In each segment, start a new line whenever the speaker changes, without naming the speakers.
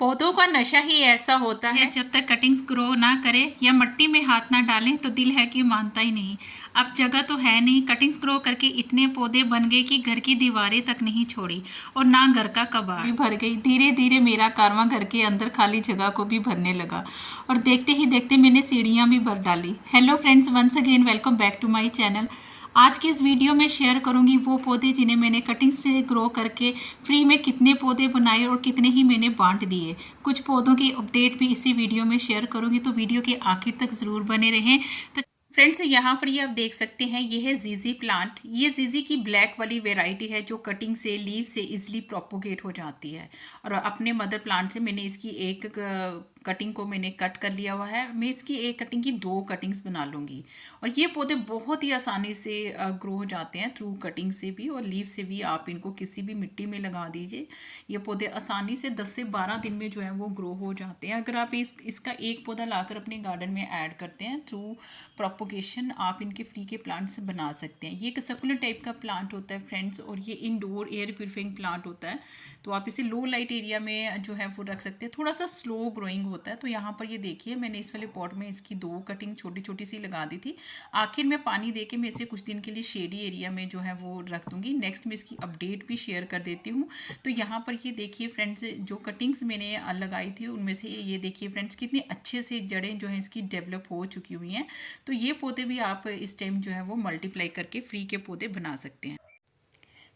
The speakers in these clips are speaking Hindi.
पौधों का नशा ही ऐसा होता है, जब तक कटिंग्स ग्रो ना करें या मिट्टी में हाथ ना डालें तो दिल है कि मानता ही नहीं। अब जगह तो है नहीं, कटिंग्स ग्रो करके इतने पौधे बन गए कि घर की दीवारें तक नहीं छोड़ी और ना घर का कबाड़ भी भर गई। धीरे धीरे मेरा कारवां घर के अंदर खाली जगह को भी भरने लगा और देखते ही देखते मैंने सीढ़ियाँ भी भर डाली। Hello friends, once again welcome back to my channel. आज के इस वीडियो में शेयर करूंगी वो पौधे जिन्हें मैंने कटिंग से ग्रो करके फ्री में कितने पौधे बनाए और कितने ही मैंने बांट दिए। कुछ पौधों की अपडेट भी इसी वीडियो में शेयर करूंगी, तो वीडियो के आखिर तक ज़रूर बने रहें। तो फ्रेंड्स, यहाँ पर ये आप देख सकते हैं, ये है जीजी प्लांट। ये जीजी की ब्लैक वाली वेराइटी है जो कटिंग से लीव से इजीली प्रोपोगेट हो जाती है। और अपने मदर प्लांट से मैंने इसकी एक कटिंग को मैंने कट कर लिया हुआ है। मैं इसकी एक कटिंग की 2 कटिंग्स बना लूँगी और ये पौधे बहुत ही आसानी से ग्रो हो जाते हैं थ्रू कटिंग से भी और लीव से भी। आप इनको किसी भी मिट्टी में लगा दीजिए, ये पौधे आसानी से 10 से 12 दिन में जो है वो ग्रो हो जाते हैं। अगर आप इसका एक पौधा लाकर अपने गार्डन में ऐड करते हैं थ्रू प्रोपोगेशन, आप इनके फ्री के प्लांट्स बना सकते हैं। ये एक सकुलेंट टाइप का प्लांट होता है फ्रेंड्स, और ये इंडोर एयर प्यूरिफाइंग प्लांट होता है। तो आप इसे लो लाइट एरिया में जो है वो रख सकते हैं। थोड़ा सा स्लो ग्रोइंग होता है। तो यहाँ पर ये देखिए, मैंने इस वाले पॉट में इसकी 2 कटिंग छोटी छोटी सी लगा दी थी। आखिर में पानी देके मैं इसे कुछ दिन के लिए शेडी एरिया में जो है वो रख दूंगी। नेक्स्ट मैं इसकी अपडेट भी शेयर कर देती हूँ। तो यहाँ पर ये देखिए फ्रेंड्स, जो कटिंग्स मैंने लगाई थी उनमें से ये देखिए फ्रेंड्स, कितने अच्छे से जड़ें जो हैं इसकी डेवलप हो चुकी हुई हैं। तो ये पौधे भी आप इस टाइम जो है वो मल्टीप्लाई करके फ्री के पौधे बना सकते हैं।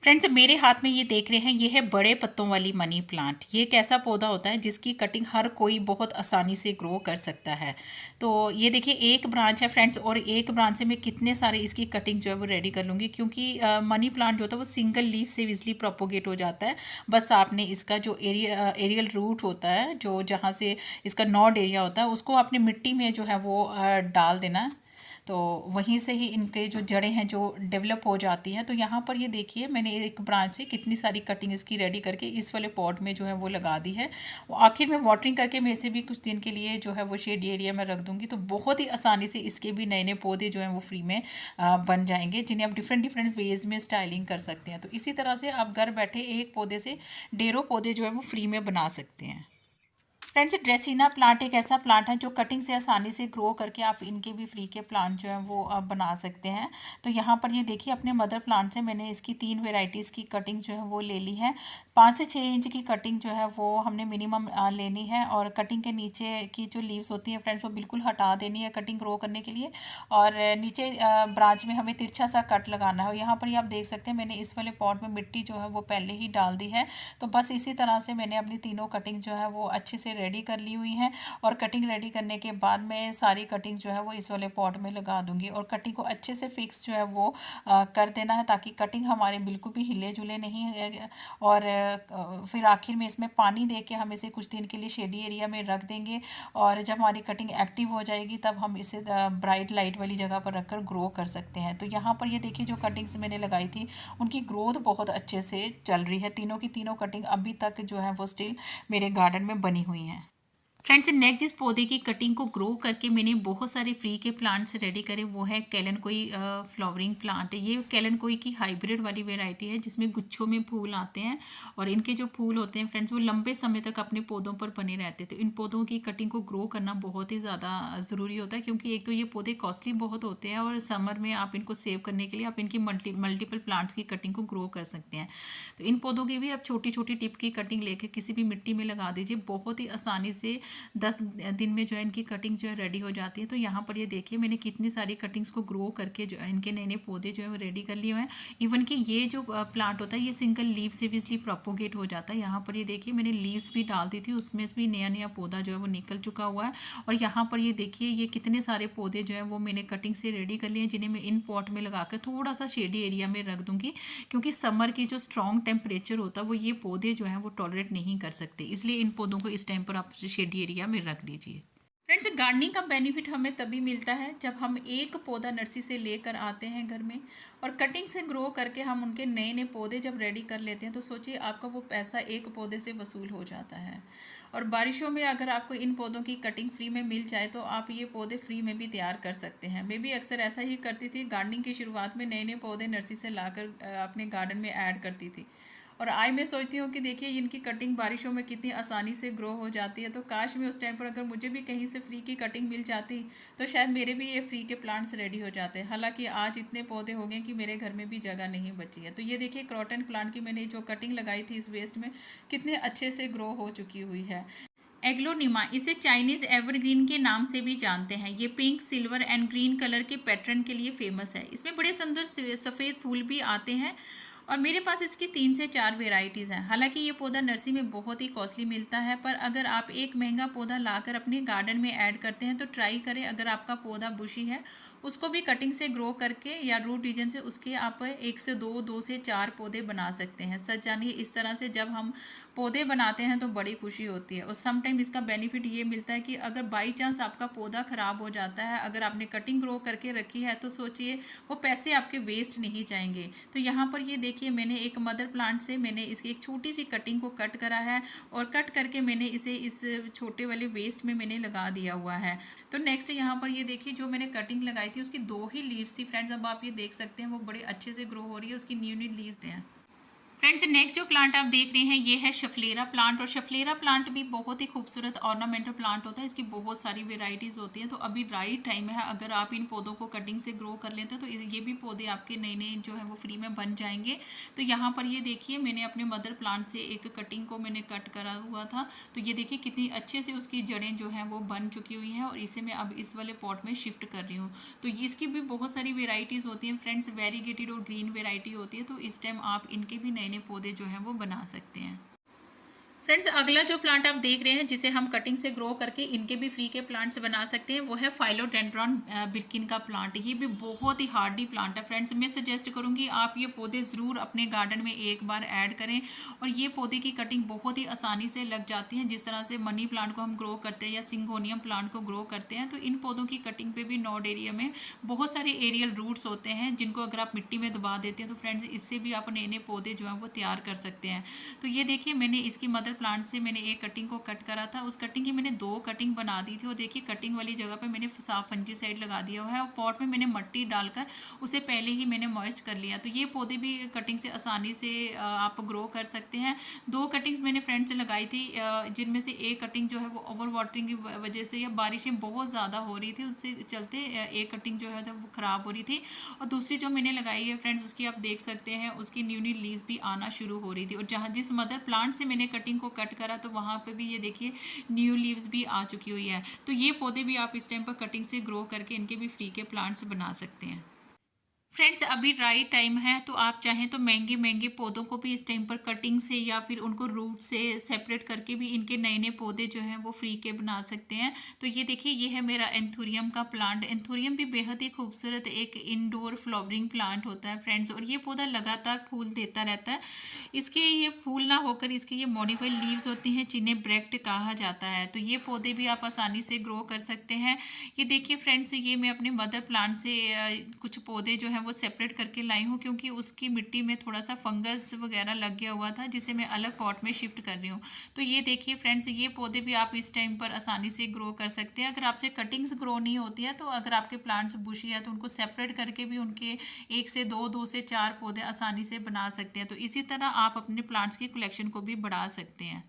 फ्रेंड्स, मेरे हाथ में ये देख रहे हैं, ये है बड़े पत्तों वाली मनी प्लांट। ये एक ऐसा पौधा होता है जिसकी कटिंग हर कोई बहुत आसानी से ग्रो कर सकता है। तो ये देखिए, एक ब्रांच है फ्रेंड्स, और एक ब्रांच से मैं कितने सारे इसकी कटिंग जो है वो रेडी कर लूँगी, क्योंकि मनी प्लांट जो होता है वो सिंगल लीफ से इजली प्रोपोगेट हो जाता है। बस आपने इसका जो एरियल रूट होता है, जो जहाँ से इसका नॉड एरिया होता है, उसको आपने मिट्टी में जो है वो डाल देना है। तो वहीं से ही इनके जो जड़ें हैं जो डेवलप हो जाती हैं। तो यहाँ पर ये देखिए, मैंने एक ब्रांच से कितनी सारी कटिंग इसकी रेडी करके इस वाले पॉट में जो है वो लगा दी है। आखिर में वाटरिंग करके मैं इसे भी कुछ दिन के लिए जो है वो शेड एरिया में रख दूँगी। तो बहुत ही आसानी से इसके भी नए नए पौधे जो हैं वो फ्री में बन जाएंगे, जिन्हें आप डिफरेंट डिफरेंट वेज में स्टाइलिंग कर सकते हैं। तो इसी तरह से आप घर बैठे एक पौधे से ढेरों पौधे जो है वो फ्री में बना सकते हैं। फ्रेंड्स, ड्रेसिना प्लांट एक ऐसा प्लांट है जो कटिंग से आसानी से ग्रो करके आप इनके भी फ्री के प्लांट जो है वो बना सकते हैं। तो यहाँ पर ये देखिए, अपने मदर प्लांट से मैंने इसकी 3 वेराइटीज़ की कटिंग जो है वो ले ली है। 5 से 6 इंच की कटिंग जो है वो हमने मिनिमम लेनी है, और कटिंग के नीचे की जो लीव्स होती हैं फ्रेंड्स, वो बिल्कुल हटा देनी है कटिंग ग्रो करने के लिए। और नीचे ब्रांच में हमें तिरछा सा कट लगाना है। और यहाँ पर ये आप देख सकते हैं, मैंने इस वाले पॉट में मिट्टी जो है वो पहले ही डाल दी है। तो बस इसी तरह से मैंने अपनी तीनों कटिंग जो है वो अच्छे से रेडी कर ली हुई हैं। और कटिंग रेडी करने के बाद मैं सारी कटिंग जो है वो इस वाले पॉट में लगा दूंगी, और कटिंग को अच्छे से फिक्स जो है वो कर देना है, ताकि कटिंग हमारे बिल्कुल भी हिले जुले नहीं। और फिर आखिर में इसमें पानी दे के हम इसे कुछ दिन के लिए शेडी एरिया में रख देंगे। और जब हमारी कटिंग एक्टिव हो जाएगी तब हम इसे ब्राइट लाइट वाली जगह पर रखकर ग्रो कर सकते हैं। तो यहाँ पर ये देखिए, जो कटिंग्स मैंने लगाई थी उनकी ग्रोथ बहुत अच्छे से चल रही है। तीनों की तीनों कटिंग अभी तक जो है वो स्टिल मेरे गार्डन में बनी हुई हैं। फ्रेंड्स, नेक्स्ट जिस पौधे की कटिंग को ग्रो करके मैंने बहुत सारे फ्री के प्लांट्स रेडी करे, वो है कैलनकोई फ्लावरिंग प्लांट। ये कैलनकोई की हाइब्रिड वाली वेराइटी है जिसमें गुच्छों में फूल आते हैं, और इनके जो फूल होते हैं फ्रेंड्स, वो लंबे समय तक अपने पौधों पर बने रहते हैं। तो इन पौधों की कटिंग को ग्रो करना बहुत ही ज़्यादा ज़रूरी होता है, क्योंकि एक तो ये पौधे कॉस्टली बहुत होते हैं, और समर में आप इनको सेव करने के लिए आप इनकी मल्टीपल प्लांट्स की कटिंग को ग्रो कर सकते हैं। तो इन पौधों की भी आप छोटी छोटी टिप की कटिंग लेके किसी भी मिट्टी में लगा दीजिए, बहुत ही आसानी से 10 दिन में जो है इनकी कटिंग जो है रेडी हो जाती है। तो यहाँ पर ये देखिए, मैंने कितनी सारी कटिंग्स को ग्रो करके जो है इनके नए नए पौधे जो है वो रेडी कर लिए हुए हैं। इवन कि ये जो प्लांट होता है ये सिंगल लीव से भी इसलिए प्रोपोगेट हो जाता है। यहाँ पर ये देखिए, मैंने लीव्स भी डाल दी थी, उसमें से भी नया नया पौधा जो है वो निकल चुका हुआ है। और यहाँ पर ये देखिए, ये कितने सारे पौधे जो है वो मैंने कटिंग से रेडी कर लिए हैं, जिन्हें मैं इन पॉट में लगाकर थोड़ा सा शेडी एरिया में रख दूंगी, क्योंकि समर की जो स्ट्रॉन्ग टेम्परेचर होता है वो ये पौधे जो है वो टॉलरेट नहीं कर सकते। इसलिए इन पौधों को इस टाइम पर आप शेडी एरिया में रख दीजिए। फ्रेंड्स, गार्डनिंग का बेनिफिट हमें तभी मिलता है जब हम एक पौधा नर्सरी से लेकर आते हैं घर में, और कटिंग से ग्रो करके हम उनके नए नए पौधे जब रेडी कर लेते हैं, तो सोचिए आपका वो पैसा एक पौधे से वसूल हो जाता है। और बारिशों में अगर आपको इन पौधों की कटिंग फ्री में मिल जाए तो आप ये पौधे फ्री में भी तैयार कर सकते हैं। मैं भी अक्सर ऐसा ही करती थी, गार्डनिंग की शुरुआत में नए नए पौधे नर्सरी से लाकर अपने गार्डन में ऐड करती थी, और आज मैं सोचती हूँ कि देखिए इनकी कटिंग बारिशों में कितनी आसानी से ग्रो हो जाती है। तो काश में उस टाइम पर अगर मुझे भी कहीं से फ्री की कटिंग मिल जाती तो शायद मेरे भी ये फ्री के प्लांट्स रेडी हो जाते। हालांकि आज इतने पौधे हो गए कि मेरे घर में भी जगह नहीं बची है। तो ये देखिए क्रॉटन प्लांट की मैंने जो कटिंग लगाई थी इस वेस्ट में, कितने अच्छे से ग्रो हो चुकी हुई है। एग्लोनिमा, इसे चाइनीज एवरग्रीन के नाम से भी जानते हैं। ये pink, silver and green colour के पैटर्न के लिए फेमस है। इसमें बड़े सुंदर सफ़ेद फूल भी आते हैं और मेरे पास इसकी 3 से 4 वेराइटीज़ हैं। हालांकि ये पौधा नर्सरी में बहुत ही कॉस्टली मिलता है, पर अगर आप एक महंगा पौधा लाकर अपने गार्डन में ऐड करते हैं तो ट्राई करें। अगर आपका पौधा बुशी है उसको भी कटिंग से ग्रो करके या रूट रीजन से उसके आप 1 से 2, 2 से 4 पौधे बना सकते हैं। सच जानिए इस तरह से जब हम पौधे बनाते हैं तो बड़ी खुशी होती है। और सम टाइम इसका बेनिफिट ये मिलता है कि अगर बाई चांस आपका पौधा ख़राब हो जाता है, अगर आपने कटिंग ग्रो करके रखी है तो सोचिए वो पैसे आपके वेस्ट नहीं जाएंगे। तो यहाँ पर ये देखिए मैंने एक मदर प्लांट से मैंने इसकी एक छोटी सी कटिंग को कट करा है और कट करके मैंने इसे इस छोटे वाले वेस्ट में मैंने लगा दिया हुआ है। तो नेक्स्ट यहाँ पर ये देखिए जो मैंने कटिंग लगाई थी उसकी 2 ही लीव्स थी फ्रेंड्स। अब आप ये देख सकते हैं वो बड़े अच्छे से ग्रो हो रही है, उसकी न्यू न्यू लीव्स हैं। फ्रेंड्स नेक्स्ट जो प्लांट आप देख रहे हैं ये है शफलेरा प्लांट। और शफलेरा प्लांट भी बहुत ही खूबसूरत ऑर्नामेंटल प्लांट होता है। इसकी बहुत सारी वेराइटीज़ होती हैं। तो अभी राइट टाइम है, अगर आप इन पौधों को कटिंग से ग्रो कर लेते हैं तो ये भी पौधे आपके नए नए जो है वो फ्री में बन जाएंगे। तो यहाँ पर ये देखिए मैंने अपने मदर प्लांट से एक कटिंग को मैंने कट करा हुआ था। तो ये देखिए कितनी अच्छे से उसकी जड़ें जो हैं वो बन चुकी हुई हैं और इसे मैं अब इस वाले पॉट में शिफ्ट कर रही हूँ। तो इसकी भी बहुत सारी वेराइटीज़ होती हैं फ्रेंड्स, वेरीगेटेड और ग्रीन वेराइटी होती है। तो इस टाइम आप इनके भी नए नए पौधे जो हैं वो बना सकते हैं। फ्रेंड्स अगला जो प्लांट आप देख रहे हैं जिसे हम कटिंग से ग्रो करके इनके भी फ्री के प्लांट्स बना सकते हैं वो है फाइलोडेंड्रॉन बिर्किन का प्लांट। ये भी बहुत ही हार्डी प्लांट है फ्रेंड्स। मैं सजेस्ट करूंगी आप ये पौधे ज़रूर अपने गार्डन में एक बार ऐड करें। और ये पौधे की कटिंग बहुत ही आसानी से लग जाती है। जिस तरह से मनी प्लांट को हम ग्रो करते हैं या सिंगोनियम प्लांट को ग्रो करते हैं, तो इन पौधों की कटिंग पे भी नोड एरिया में बहुत सारे एरियल रूट्स होते हैं जिनको अगर आप मिट्टी में दबा देते हैं तो फ्रेंड्स इससे भी आप नए नए पौधे जो हैं वो तैयार कर सकते हैं। तो ये देखिए मैंने इसकी मदर प्लांट से मैंने एक कटिंग को कट करा था। उस कटिंग की मैंने 2 कटिंग बना दी थी और देखिए कटिंग वाली जगह पे मैंने साफ फंजीसाइड लगा दिया हुआ है और पॉट में मैंने मिट्टी डालकर उसे पहले ही मैंने मॉइस्ट कर लिया। तो ये पौधे भी कटिंग से आसानी से आप ग्रो कर सकते हैं। 2 कटिंग्स मैंने फ्रेंड से लगाई थी जिनमें से एक कटिंग जो है वो ओवर वाटरिंग की वजह से या बारिशें बहुत ज़्यादा हो रही थी उससे चलते एक कटिंग जो है वो ख़राब हो रही थी। और दूसरी जो मैंने लगाई है फ्रेंड्स उसकी आप देख सकते हैं उसकी न्यू न्यू लीव्स भी आना शुरू हो रही थी। और जहाँ जिस मदर प्लांट से मैंने कटिंग को कट करा तो वहाँ पे भी ये देखिए न्यू लीव्स भी आ चुकी हुई है। तो ये पौधे भी आप इस टाइम पर कटिंग से ग्रो करके इनके भी फ्री के प्लांट्स बना सकते हैं। फ्रेंड्स अभी राइट टाइम है, तो आप चाहें तो महंगे महंगे पौधों को भी इस टाइम पर कटिंग से या फिर उनको रूट से सेपरेट करके भी इनके नए नए पौधे जो हैं वो फ्री के बना सकते हैं। तो ये देखिए ये है मेरा एंथोरियम का प्लांट। एंथोरियम भी बेहद ही खूबसूरत एक इंडोर फ्लावरिंग प्लांट होता है फ्रेंड्स। और ये पौधा लगातार फूल देता रहता है। इसके ये फूल ना होकर इसके ये मॉडिफाइड लीव्स होती हैं जिन्हें ब्रेक्ट कहा जाता है। तो ये पौधे भी आप आसानी से ग्रो कर सकते हैं। ये देखिए फ्रेंड्स ये मैं अपने मदर प्लांट से कुछ पौधे जो हैं वो सेपरेट करके लाई हूँ क्योंकि उसकी मिट्टी में थोड़ा सा फंगस वगैरह लग गया हुआ था जिसे मैं अलग पॉट में शिफ्ट कर रही हूँ। तो ये देखिए फ्रेंड्स ये पौधे भी आप इस टाइम पर आसानी से ग्रो कर सकते हैं। अगर आपसे कटिंग्स ग्रो नहीं होती है तो अगर आपके प्लांट्स बुशी है तो उनको सेपरेट करके भी उनके 1 से 2, 2 से 4 पौधे आसानी से बना सकते हैं। तो इसी तरह आप अपने प्लांट्स की कलेक्शन को भी बढ़ा सकते हैं।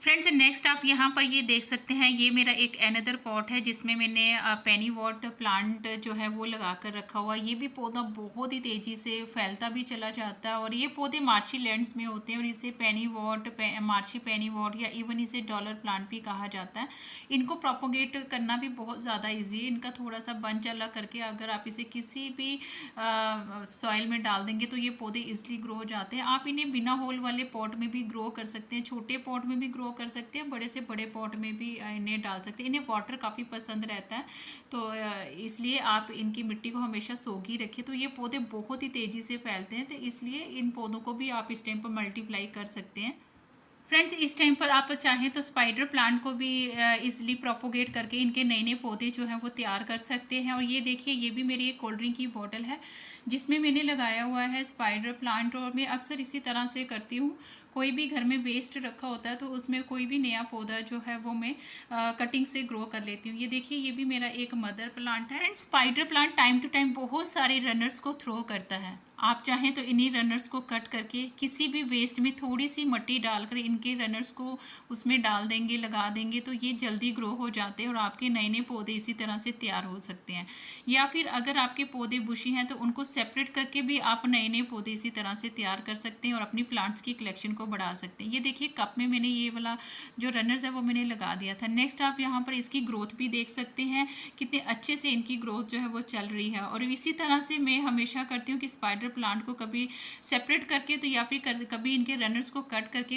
फ्रेंड्स नेक्स्ट आप यहाँ पर ये देख सकते हैं ये मेरा एक अनदर पॉट है जिसमें मैंने पेनी वॉट प्लांट जो है वो लगा कर रखा हुआ। ये भी पौधा बहुत ही तेज़ी से फैलता भी चला जाता है और ये पौधे मार्शी लैंड्स में होते हैं और इसे पेनी वॉट मार्शी पेनी वॉट या इवन इसे डॉलर प्लांट भी कहा जाता है। इनको प्रोपोगेट करना भी बहुत ज़्यादा ईजी है। इनका थोड़ा सा बंच अलग करके अगर आप इसे किसी भी सॉइल में डाल देंगे तो ये पौधे ईजिली ग्रो हो जाते हैं। आप इन्हें बिना होल वाले पॉट में भी ग्रो कर सकते हैं, छोटे पॉट में भी ग्रो कर सकते हैं, बड़े से बड़े पॉट में भी इन्हें डाल सकते हैं। इन्हें वाटर काफ़ी पसंद रहता है तो इसलिए आप इनकी मिट्टी को हमेशा सोगी रखें। तो ये पौधे बहुत ही तेज़ी से फैलते हैं तो इसलिए इन पौधों को भी आप इस टाइम पर मल्टीप्लाई कर सकते हैं। फ्रेंड्स इस टाइम पर आप चाहें तो स्पाइडर प्लांट को भी इजीली प्रोपोगेट करके इनके नए नए पौधे जो हैं वो तैयार कर सकते हैं। और ये देखिए ये भी मेरी एक कोल्ड ड्रिंक की बोतल है जिसमें मैंने लगाया हुआ है स्पाइडर प्लांट। और मैं अक्सर इसी तरह से करती हूँ, कोई भी घर में वेस्ट रखा होता है तो उसमें कोई भी नया पौधा जो है वो मैं कटिंग से ग्रो कर लेती हूँ। ये देखिए, ये भी मेरा एक मदर प्लांट है। And spider plant time to time बहुत सारे रनर्स को थ्रो करता है। आप चाहें तो इन्हीं रनर्स को कट करके किसी भी वेस्ट में थोड़ी सी मिट्टी डालकर इनके रनर्स को उसमें डाल देंगे, लगा देंगे, तो ये जल्दी ग्रो हो जाते हैं और आपके नए नए पौधे इसी तरह से तैयार हो सकते हैं। या फिर अगर आपके पौधे बुशी हैं तो उनको सेपरेट करके भी आप नए नए पौधे इसी तरह से तैयार कर सकते हैं और अपनी प्लांट्स की कलेक्शन को बढ़ा सकते हैं। ये देखिए, कप में मैंने ये वाला जो रनर्स है वो मैंने लगा दिया था। नेक्स्ट आप यहाँ पर इसकी ग्रोथ भी देख सकते हैं, कितने अच्छे से इनकी ग्रोथ जो है वो चल रही है। और इसी तरह से मैं हमेशा करती हूँ कि स्पाइडर प्लांट को कभी सेपरेट करके तो या फिर कभी इनके रनर्स को कट करके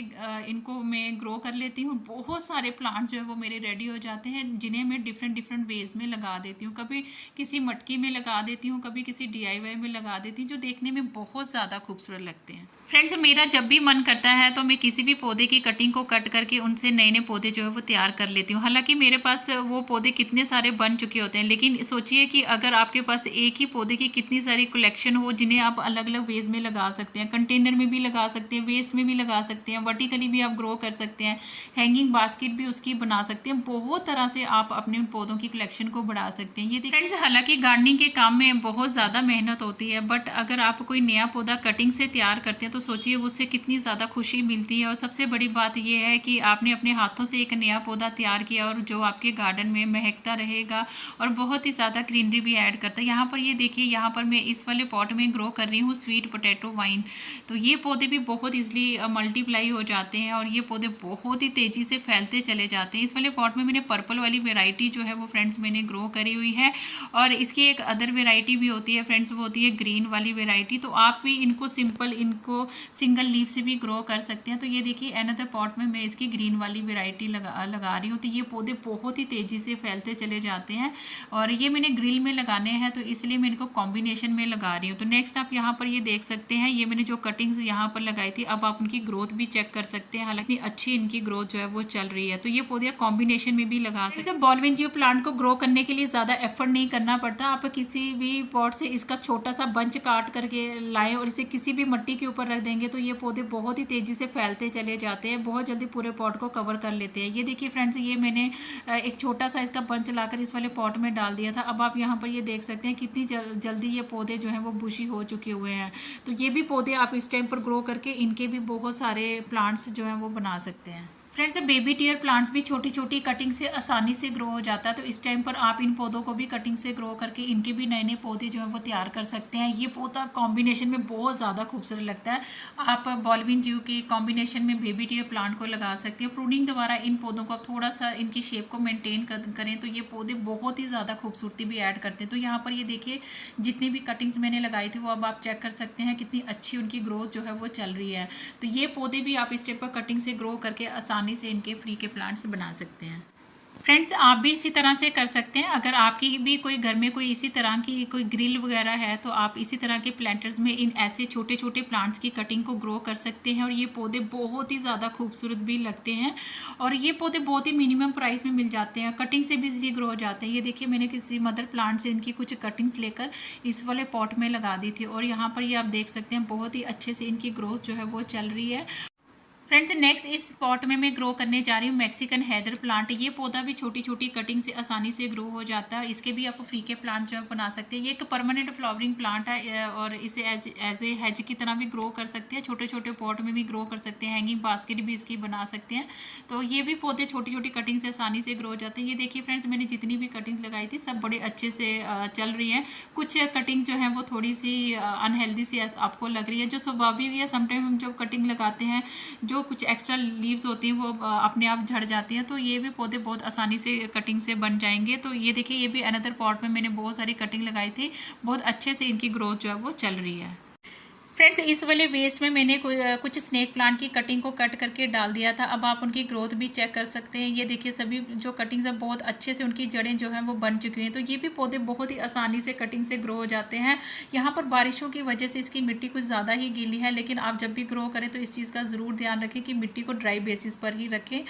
इनको मैं ग्रो कर लेती हूँ। बहुत सारे प्लांट जो है वो मेरे रेडी हो जाते हैं, जिन्हें मैं डिफरेंट डिफरेंट वेज में लगा देती हूँ। कभी किसी मटकी में लगा देती हूँ, कभी किसी DIY में लगा देती हूँ, जो देखने में बहुत ज़्यादा खूबसूरत लगते हैं। फ्रेंड्स, मेरा जब भी मन करता है तो मैं किसी भी पौधे की कटिंग को कट करके उनसे नए नए पौधे जो है वो तैयार कर लेती हूँ। हालांकि मेरे पास वो पौधे कितने सारे बन चुके होते हैं, लेकिन सोचिए कि अगर आपके पास एक ही पौधे की कितनी सारी कलेक्शन हो, जिन्हें आप अलग अलग वेज में लगा सकते हैं। कंटेनर में भी लगा सकते हैं, वेस्ट में भी लगा सकते हैं, वर्टिकली भी आप ग्रो कर सकते हैं, हैंगिंग बास्केट भी उसकी बना सकते हैं। बहुत तरह से आप अपने पौधों की कलेक्शन को बढ़ा सकते हैं। ये देखिए फ्रेंड्स, हालांकि गार्डनिंग के काम में बहुत ज़्यादा मेहनत होती है, बट अगर आप कोई नया पौधा कटिंग से तैयार करते हैं तो सोचिए उससे कितनी ज़्यादा खुशी मिलती है। और सबसे बड़ी बात यह है कि आपने अपने हाथों से एक नया पौधा तैयार किया और जो आपके गार्डन में महकता रहेगा और बहुत ही ज़्यादा ग्रीनरी भी ऐड करता है। यहाँ पर ये देखिए, यहाँ पर मैं इस वाले पॉट में ग्रो कर रही हूँ स्वीट पोटैटो वाइन। तो ये पौधे भी बहुत ईजिली मल्टीप्लाई हो जाते हैं और ये पौधे बहुत ही तेज़ी से फैलते चले जाते हैं। इस वाले पॉट में मैंने पर्पल वाली वेराइटी जो है वो फ्रेंड्स मैंने ग्रो करी हुई है। और इसकी एक अदर वेराइटी भी होती है फ्रेंड्स, वो होती है ग्रीन वाली वेराइटी। तो आप भी इनको सिंपल, इनको सिंगल लीफ से भी ग्रो कर सकते हैं। तो ये देखिए, अनदर पॉट में मैं इसकी ग्रीन वाली वेराइटी लगा रही हूँ। तो ये पौधे बहुत ही तेज़ी से फैलते चले जाते हैं और ये मैंने ग्रिल में लगाने हैं तो इसलिए मैं इनको कॉम्बिनेशन में लगा रही हूँ। तो नेक्स्ट आप यहाँ पर ये देख सकते हैं, ये मैंने जो कटिंग्स यहाँ पर लगाई थी, अब आप उनकी ग्रोथ भी चेक कर सकते हैं। हालांकि अच्छी इनकी ग्रोथ जो है वो चल रही है। तो ये पौधे कॉम्बिनेशन में भी लगा सकते हैं। बॉलविनजियो प्लांट को ग्रो करने के लिए ज़्यादा एफर्ट नहीं करना पड़ता। आप किसी भी पॉट से इसका छोटा सा बंच काट करके लाएं और इसे किसी भी मिट्टी के ऊपर रख देंगे तो ये पौधे बहुत ही तेज़ी से फैलते चले जाते हैं, बहुत जल्दी पूरे पॉट को कवर कर लेते हैं। ये देखिए फ्रेंड्स, ये मैंने एक छोटा सा इसका बंच लाकर इस वाले पॉट में डाल दिया था। अब आप यहाँ पर ये देख सकते हैं कितनी जल्दी ये पौधे जो हैं वो बुशी हो चुके हुए हैं। तो ये भी पौधे आप इस टाइम पर ग्रो करके इनके भी बहुत सारे प्लांट्स जो हैं वो बना सकते हैं। फ्रेंड्स, बेबी टियर प्लांट्स भी छोटी छोटी कटिंग से आसानी से ग्रो हो जाता है। तो इस टाइम पर आप इन पौधों को भी कटिंग से ग्रो करके इनके भी नए नए पौधे जो हैं वो तैयार कर सकते हैं। ये पौधा कॉम्बिनेशन में बहुत ज़्यादा खूबसूरत लगता है। आप बॉलविनजियो के कॉम्बिनेशन में बेबी टियर प्लांट को लगा सकते हैं। प्रूनिंग द्वारा इन पौधों को आप थोड़ा सा इनकी शेप को मेनटेन करें तो ये पौधे बहुत ही ज़्यादा खूबसूरती भी ऐड करते हैं। तो यहाँ पर ये देखिए, जितनी भी कटिंग्स मैंने लगाई थी वो अब आप चेक कर सकते हैं कितनी अच्छी उनकी ग्रोथ जो है वो चल रही है। तो ये पौधे भी आप इस टाइप पर कटिंग से ग्रो करके आसानी से इनके फ्री के प्लांट्स बना सकते हैं। फ्रेंड्स, आप भी इसी तरह से कर सकते हैं। अगर आपकी भी कोई घर में कोई इसी तरह की कोई ग्रिल वगैरह है तो आप इसी तरह के प्लांटर्स में इन ऐसे छोटे छोटे प्लांट्स की कटिंग को ग्रो कर सकते हैं और ये पौधे बहुत ही ज़्यादा खूबसूरत भी लगते हैं और ये पौधे बहुत ही मिनिमम प्राइस में मिल जाते हैं, कटिंग से भी इजीली ग्रो हो जाते हैं। ये देखिए, मैंने किसी मदर प्लांट से इनकी कुछ कटिंग्स लेकर इस वाले पॉट में लगा दी थी और यहाँ पर ये आप देख सकते हैं बहुत ही अच्छे से इनकी ग्रोथ जो है वो चल रही है। फ्रेंड्स, नेक्स्ट इस पॉट में मैं ग्रो करने जा रही हूँ मैक्सिकन हैदर प्लांट। ये पौधा भी छोटी छोटी कटिंग से आसानी से ग्रो हो जाता है। इसके भी आप फ्री के प्लांट जो है बना सकते हैं। ये एक परमानेंट फ्लावरिंग प्लांट है और इसे एज ए हेज की तरह भी ग्रो कर सकते हैं, छोटे छोटे पॉट में भी ग्रो कर सकते हैं, हैंगिंग बास्केट भी इसकी बना सकते हैं। तो ये भी पौधे छोटी छोटी कटिंग से आसानी से ग्रो हो जाते हैं। ये देखिए फ्रेंड्स, मैंने जितनी भी कटिंग्स लगाई थी सब बड़े अच्छे से चल रही हैं। कुछ कटिंग जो है वो थोड़ी सी अनहेल्दी सी आपको लग रही है, जो स्वाभाविक है। समटाइम हम जब कटिंग लगाते हैं जो कुछ एक्स्ट्रा लीव्स होती हैं वो अपने आप झड़ जाती हैं। तो ये भी पौधे बहुत आसानी से कटिंग से बन जाएंगे। तो ये देखिए, ये भी अनदर पॉट में मैंने बहुत सारी कटिंग लगाई थी, बहुत अच्छे से इनकी ग्रोथ जो है वो चल रही है। फ्रेंड्स, इस वाले वेस्ट में मैंने कुछ स्नेक प्लांट की कटिंग को कट करके डाल दिया था। अब आप उनकी ग्रोथ भी चेक कर सकते हैं। ये देखिए, सभी जो कटिंग्स है बहुत अच्छे से उनकी जड़ें जो हैं वो बन चुकी हैं। तो ये भी पौधे बहुत ही आसानी से कटिंग से ग्रो हो जाते हैं। यहाँ पर बारिशों की वजह से इसकी मिट्टी कुछ ज़्यादा ही गीली है, लेकिन आप जब भी ग्रो करें तो इस चीज़ का ज़रूर ध्यान रखें कि मिट्टी को ड्राई बेसिस पर ही रखें।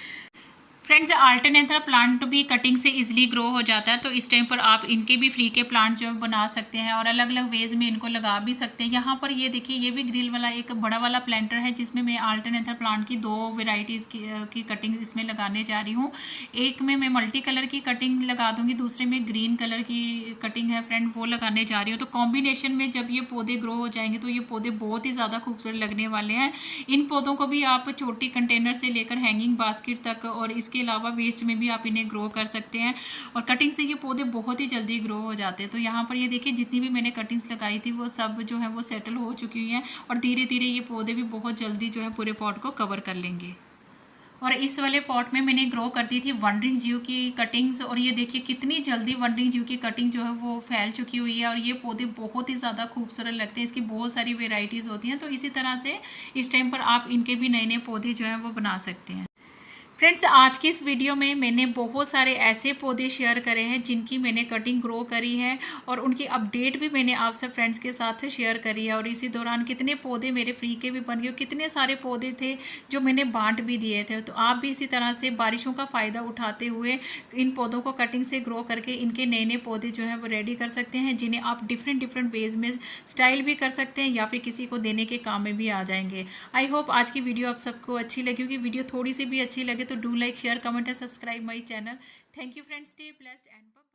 फ्रेंड्स, अल्टरनेटिव प्लांट भी कटिंग से इजीली ग्रो हो जाता है, तो इस टाइम पर आप इनके भी फ्री के प्लांट जो बना सकते हैं और अलग अलग वेज में इनको लगा भी सकते हैं। यहाँ पर ये देखिए, ये भी ग्रिल वाला एक बड़ा वाला प्लांटर है जिसमें मैं अल्टरनेटिव प्लांट की 2 वेराइटीज़ की कटिंग इसमें लगाने जा रही हूँ। एक में मैं मल्टी कलर की कटिंग लगा दूंगी, दूसरे में ग्रीन कलर की कटिंग है फ्रेंड, वो लगाने जा रही हूँ। तो कॉम्बिनेशन में जब ये पौधे ग्रो हो जाएंगे तो ये पौधे बहुत ही ज़्यादा खूबसूरत लगने वाले हैं। इन पौधों को भी आप छोटी कंटेनर से लेकर हैंगिंग बास्केट तक और इसके अलावा वेस्ट में भी आप इन्हें ग्रो कर सकते हैं, और कटिंग से ये पौधे बहुत ही जल्दी ग्रो हो जाते हैं। तो यहाँ पर ये देखिए, जितनी भी मैंने कटिंग्स लगाई थी वो सब जो है वो सेटल हो चुकी हुई हैं, और धीरे धीरे ये पौधे भी बहुत जल्दी जो है पूरे पॉट को कवर कर लेंगे। और इस वाले पॉट में मैंने ग्रो कर दी थी वनरिंग जीव की कटिंग्स, और ये देखिए कितनी जल्दी वनरिंग जीव की कटिंग जो है वो फैल चुकी हुई है, और ये पौधे बहुत ही ज़्यादा खूबसूरत लगते हैं। इसकी बहुत सारी वेराइटीज़ होती हैं, तो इसी तरह से इस टाइम पर आप इनके भी नए नए पौधे जो हैं वो बना सकते हैं। फ्रेंड्स, आज की इस वीडियो में मैंने बहुत सारे ऐसे पौधे शेयर करे हैं जिनकी मैंने कटिंग ग्रो करी है, और उनकी अपडेट भी मैंने आप सब फ्रेंड्स के साथ शेयर करी है। और इसी दौरान कितने पौधे मेरे फ्री के भी बन गए, कितने सारे पौधे थे जो मैंने बांट भी दिए थे। तो आप भी इसी तरह से बारिशों का फ़ायदा उठाते हुए इन पौधों को कटिंग से ग्रो करके इनके नए नए पौधे जो हैं वो रेडी कर सकते हैं, जिन्हें आप डिफरेंट डिफरेंट वेज में स्टाइल भी कर सकते हैं या फिर किसी को देने के काम में भी आ जाएंगे। आई होप आज की वीडियो आप सबको अच्छी लगी होगी। वीडियो थोड़ी सी भी अच्छी लगे तो do like, share, comment and subscribe my channel. Thank you friends, stay blessed and bye.